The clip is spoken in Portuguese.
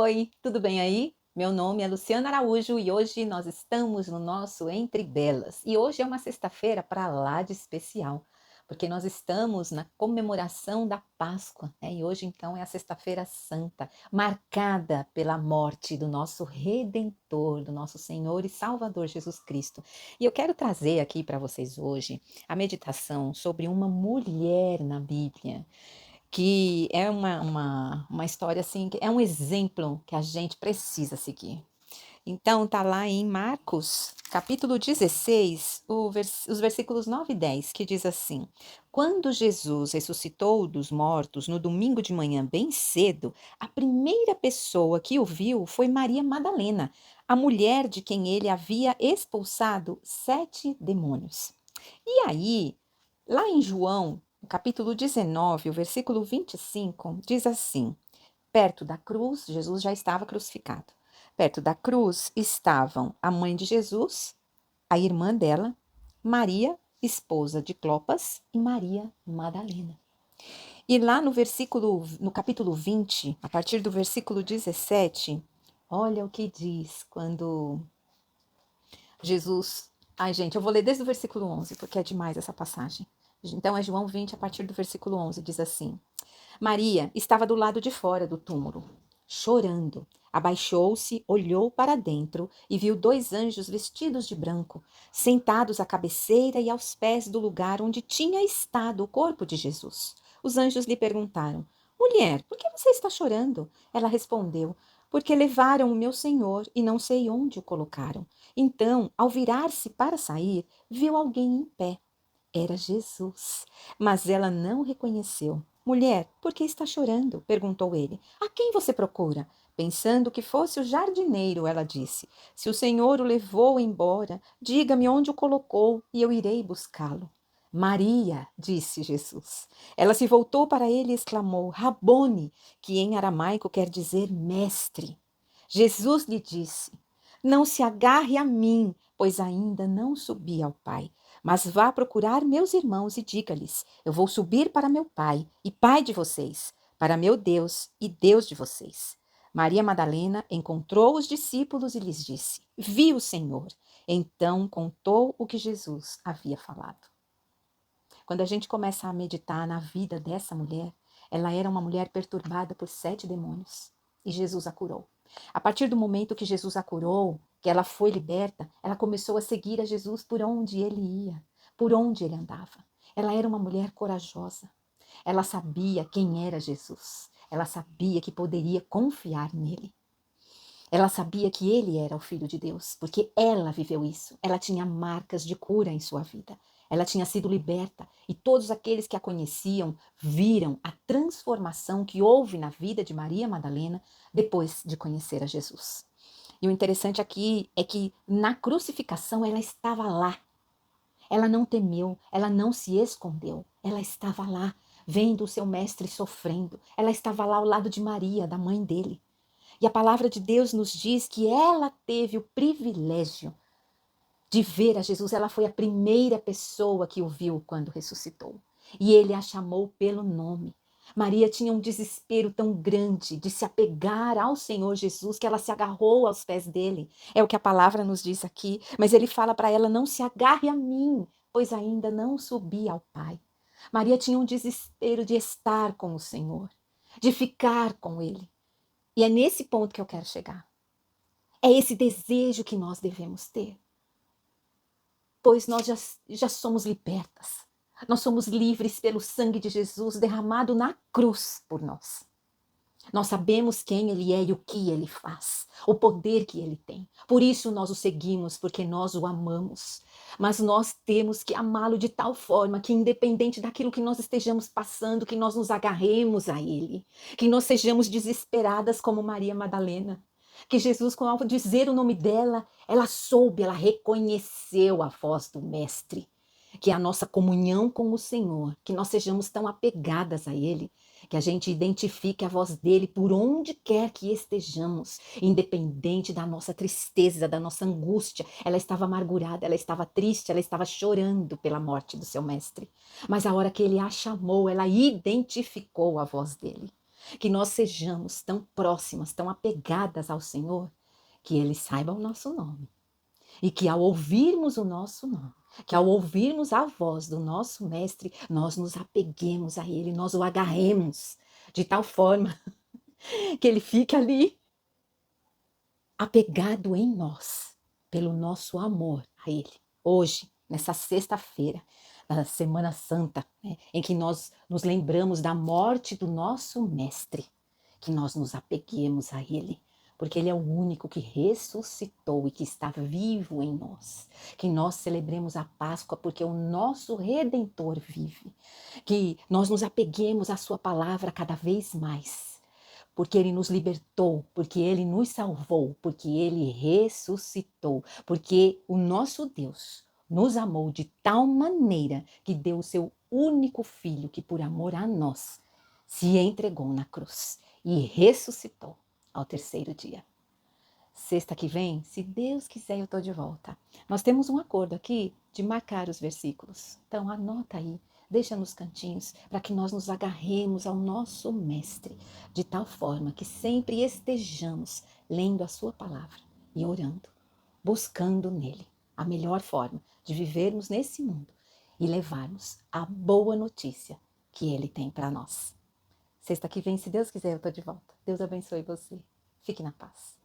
Oi, tudo bem aí? Meu nome é Luciana Araújo e hoje nós estamos no nosso Entre Belas. E hoje é uma sexta-feira para lá de especial, porque nós estamos na comemoração da Páscoa, né? E hoje então é a Sexta-feira Santa, marcada pela morte do nosso Redentor, do nosso Senhor e Salvador Jesus Cristo. E eu quero trazer aqui para vocês hoje a meditação sobre uma mulher na Bíblia que é uma história assim, que é um exemplo que a gente precisa seguir. Então, tá lá em Marcos, capítulo 16, os versículos 9 e 10, que diz assim: Quando Jesus ressuscitou dos mortos no domingo de manhã bem cedo, a primeira pessoa que o viu foi Maria Madalena, a mulher de quem ele havia expulsado 7 demônios. E aí, lá em João, no capítulo 19, o versículo 25, diz assim: Perto da cruz, Jesus já estava crucificado. Perto da cruz estavam a mãe de Jesus, a irmã dela, Maria, esposa de Clopas, e Maria Madalena. E lá no capítulo 20, a partir do versículo 17, olha o que diz quando Jesus. Ai, gente, eu vou ler desde o versículo 11, porque é demais essa passagem. Então é João 20, a partir do versículo 11, diz assim: Maria estava do lado de fora do túmulo, chorando. Abaixou-se, olhou para dentro e viu 2 anjos vestidos de branco, sentados à cabeceira e aos pés do lugar onde tinha estado o corpo de Jesus. Os anjos lhe perguntaram: Mulher, por que você está chorando? Ela respondeu: Porque levaram o meu senhor e não sei onde o colocaram. Então, ao virar-se para sair, viu alguém em pé. Era Jesus, mas ela não o reconheceu. Mulher, por que está chorando? Perguntou ele. A quem você procura? Pensando que fosse o jardineiro, ela disse: Se o Senhor o levou embora, diga-me onde o colocou e eu irei buscá-lo. Maria, disse Jesus. Ela se voltou para ele e exclamou: Rabone, que em aramaico quer dizer mestre. Jesus lhe disse: Não se agarre a mim, pois ainda não subi ao Pai. Mas vá procurar meus irmãos e diga-lhes: Eu vou subir para meu Pai e Pai de vocês, para meu Deus e Deus de vocês. Maria Madalena encontrou os discípulos e lhes disse: Vi o Senhor. Então contou o que Jesus havia falado. Quando a gente começa a meditar na vida dessa mulher, ela era uma mulher perturbada por 7 demônios e Jesus a curou. A partir do momento que Jesus a curou, que ela foi liberta, ela começou a seguir a Jesus por onde ele ia, por onde ele andava. Ela era uma mulher corajosa. Ela sabia quem era Jesus. Ela sabia que poderia confiar nele. Ela sabia que ele era o Filho de Deus, porque ela viveu isso. Ela tinha marcas de cura em sua vida. Ela tinha sido liberta e todos aqueles que a conheciam viram a transformação que houve na vida de Maria Madalena depois de conhecer a Jesus. E o interessante aqui é que na crucificação ela estava lá. Ela não temeu, ela não se escondeu. Ela estava lá, vendo o seu mestre sofrendo. Ela estava lá ao lado de Maria, da mãe dele. E a palavra de Deus nos diz que ela teve o privilégio de ver a Jesus. Ela foi a primeira pessoa que o viu quando ressuscitou. E ele a chamou pelo nome. Maria tinha um desespero tão grande de se apegar ao Senhor Jesus que ela se agarrou aos pés dele. É o que a palavra nos diz aqui. Mas ele fala para ela: não se agarre a mim, pois ainda não subi ao Pai. Maria tinha um desespero de estar com o Senhor, de ficar com ele. E é nesse ponto que eu quero chegar. É esse desejo que nós devemos ter. Pois nós já somos libertas. Nós somos livres pelo sangue de Jesus derramado na cruz por nós. Nós sabemos quem ele é e o que ele faz, o poder que ele tem. Por isso nós o seguimos, porque nós o amamos. Mas nós temos que amá-lo de tal forma que, independente daquilo que nós estejamos passando, que nós nos agarremos a ele, que nós sejamos desesperadas como Maria Madalena. Que Jesus, ao dizer o nome dela, ela soube, ela reconheceu a voz do Mestre. Que é a nossa comunhão com o Senhor, que nós sejamos tão apegadas a Ele, que a gente identifique a voz dele por onde quer que estejamos, independente da nossa tristeza, da nossa angústia. Ela estava amargurada, ela estava triste, ela estava chorando pela morte do seu mestre. Mas a hora que ele a chamou, ela identificou a voz dele. Que nós sejamos tão próximas, tão apegadas ao Senhor, que Ele saiba o nosso nome. E que ao ouvirmos o nosso nome, que ao ouvirmos a voz do nosso Mestre, nós nos apeguemos a Ele, nós o agarremos de tal forma que Ele fique ali, apegado em nós, pelo nosso amor a Ele. Hoje, nessa sexta-feira, na Semana Santa, né, em que nós nos lembramos da morte do nosso Mestre, que nós nos apeguemos a Ele, porque Ele é o único que ressuscitou e que está vivo em nós. Que nós celebremos a Páscoa porque o nosso Redentor vive. Que nós nos apeguemos à Sua palavra cada vez mais, porque Ele nos libertou, porque Ele nos salvou, porque Ele ressuscitou, porque o nosso Deus nos amou de tal maneira que deu o seu único Filho, que por amor a nós se entregou na cruz e ressuscitou ao terceiro dia. Sexta que vem, se Deus quiser, eu estou de volta. Nós temos um acordo aqui de marcar os versículos. Então anota aí, deixa nos cantinhos, para que nós nos agarremos ao nosso Mestre, de tal forma que sempre estejamos lendo a sua palavra e orando, buscando nele a melhor forma de vivermos nesse mundo e levarmos a boa notícia que ele tem para nós. Sexta que vem, se Deus quiser, eu estou de volta. Deus abençoe você. Fique na paz.